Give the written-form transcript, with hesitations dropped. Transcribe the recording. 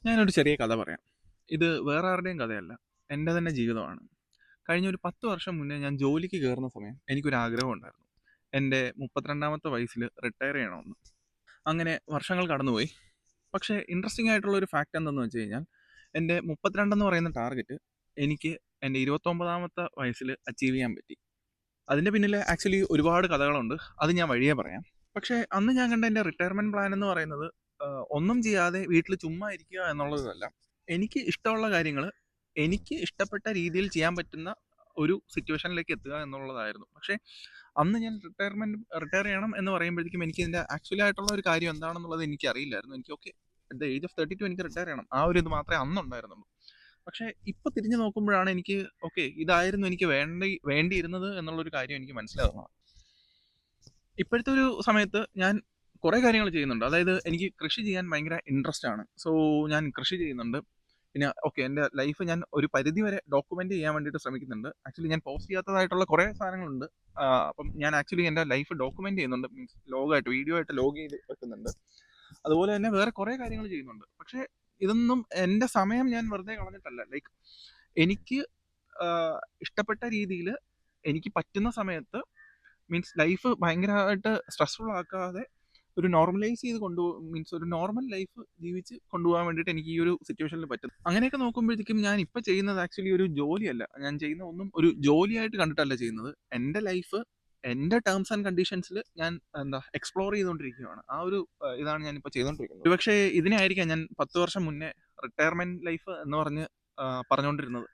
ഞാനൊരു ചെറിയ കഥ പറയാം. ഇത് വേറെ ആരുടെയും കഥയല്ല. എൻ്റെ തന്നെ ജീവിതമാണ്. കഴിഞ്ഞ ഒരു 10 വർഷം മുന്നേ ഞാൻ ജോലിക്ക് കയറുന്ന സമയം എനിക്കൊരു ആഗ്രഹം ഉണ്ടായിരുന്നു. എൻ്റെ 32ാമത്തെ വയസ്സിൽ റിട്ടയർ ചെയ്യണമെന്ന്. അങ്ങനെ വർഷങ്ങൾ കടന്നുപോയി. പക്ഷേ ഇൻട്രസ്റ്റിംഗ് ആയിട്ടുള്ള ഒരു ഫാക്റ്റ് എന്തെന്ന് വെച്ച് കഴിഞ്ഞാൽ, എൻ്റെ 32 എന്ന് പറയുന്ന ടാർഗറ്റ് എനിക്ക് എൻ്റെ 29ാമത്തെ വയസ്സിൽ അച്ചീവ് ചെയ്യാൻ പറ്റി. അതിൻ്റെ പിന്നിൽ ആക്ച്വലി ഒരുപാട് കഥകളുണ്ട്. അത് ഞാൻ വഴിയേ പറയാം. പക്ഷേ അന്ന് ഞാൻ കണ്ട എൻ്റെ റിട്ടയർമെന്റ് പ്ലാൻ എന്ന് പറയുന്നത് ഒന്നും ചെയ്യാതെ വീട്ടിൽ ചുമ്മാ ഇരിക്കുക എന്നുള്ളതല്ല. എനിക്ക് ഇഷ്ടമുള്ള കാര്യങ്ങൾ എനിക്ക് ഇഷ്ടപ്പെട്ട രീതിയിൽ ചെയ്യാൻ പറ്റുന്ന ഒരു സിറ്റുവേഷനിലേക്ക് എത്തുക എന്നുള്ളതായിരുന്നു. പക്ഷേ അന്ന് ഞാൻ റിട്ടയർ ചെയ്യണം എന്ന് പറയുമ്പോഴത്തേക്കും എനിക്ക് ഇതിൻ്റെ ആക്ച്വലി ആയിട്ടുള്ള ഒരു കാര്യം എന്താണെന്നുള്ളത് എനിക്ക് അറിയില്ലായിരുന്നു. എനിക്ക് okay at the age of 32 എനിക്ക് റിട്ടയർ ചെയ്യണം, ആ ഒരു ഇത് മാത്രമേ അന്നുണ്ടായിരുന്നുള്ളൂ. പക്ഷേ ഇപ്പൊ തിരിഞ്ഞു നോക്കുമ്പോഴാണ് എനിക്ക് ഓക്കെ ഇതായിരുന്നു എനിക്ക് വേണ്ടിയിരുന്നത് എന്നുള്ളൊരു കാര്യം എനിക്ക് മനസ്സിലാവുന്നത്. ഇപ്പോഴത്തെ ഒരു സമയത്ത് ഞാൻ കുറേ കാര്യങ്ങൾ ചെയ്യുന്നുണ്ട്. അതായത് എനിക്ക് കൃഷി ചെയ്യാൻ ഭയങ്കര ഇൻട്രസ്റ്റ് ആണ്. സോ ഞാൻ കൃഷി ചെയ്യുന്നുണ്ട്. പിന്നെ ഓക്കെ എൻ്റെ ലൈഫ് ഞാൻ ഒരു പരിധി വരെ ഡോക്യുമെന്റ് ചെയ്യാൻ വേണ്ടിയിട്ട് ശ്രമിക്കുന്നുണ്ട്. ആക്ച്വലി ഞാൻ പോസ്റ്റ് ചെയ്യാത്തതായിട്ടുള്ള കുറേ സാധനങ്ങളുണ്ട്. അപ്പം ഞാൻ ആക്ച്വലി എൻ്റെ ലൈഫ് ഡോക്യുമെന്റ് ചെയ്യുന്നുണ്ട്. മീൻസ് ലോഗായിട്ട് വീഡിയോ ആയിട്ട് ലോഗ് ചെയ്ത് വെക്കുന്നുണ്ട്. അതുപോലെ തന്നെ വേറെ കുറേ കാര്യങ്ങൾ ചെയ്യുന്നുണ്ട്. പക്ഷേ ഇതൊന്നും എൻ്റെ സമയം ഞാൻ വെറുതെ കളഞ്ഞിട്ടല്ല. ലൈക്ക് എനിക്ക് ഇഷ്ടപ്പെട്ട രീതിയിൽ എനിക്ക് പറ്റുന്ന സമയത്ത്, മീൻസ് ലൈഫ് ഭയങ്കരമായിട്ട് സ്ട്രെസ്ഫുൾ ആക്കാതെ ഒരു നോർമലൈസ് ചെയ്ത് മീൻസ് ഒരു നോർമൽ ലൈഫ് ജീവിച്ച് കൊണ്ടുപോകാൻ വേണ്ടിയിട്ട് എനിക്ക് ഈ ഒരു സിറ്റുവേഷനിൽ പറ്റും. അങ്ങനെയൊക്കെ നോക്കുമ്പോഴത്തേക്കും ഞാൻ ഇപ്പം ചെയ്യുന്നത് ആക്ച്വലി ഒരു ജോലിയല്ല. ഞാൻ ചെയ്യുന്ന ഒന്നും ഒരു ജോലിയായിട്ട് കണ്ടിട്ടല്ല ചെയ്യുന്നത്. എൻ്റെ ലൈഫ് എൻ്റെ ടേംസ് ആൻഡ് കണ്ടീഷൻസിൽ ഞാൻ എന്താ എക്സ്പ്ലോർ ചെയ്തുകൊണ്ടിരിക്കുകയാണ്. ആ ഒരു ഇതാണ് ഞാനിപ്പോൾ ചെയ്തുകൊണ്ടിരിക്കുന്നത്. പക്ഷേ ഇതിനായിരിക്കാം ഞാൻ 10 വർഷം മുന്നേ റിട്ടയർമെന്റ് ലൈഫ് എന്ന് പറഞ്ഞ് പറഞ്ഞുകൊണ്ടിരുന്നത്.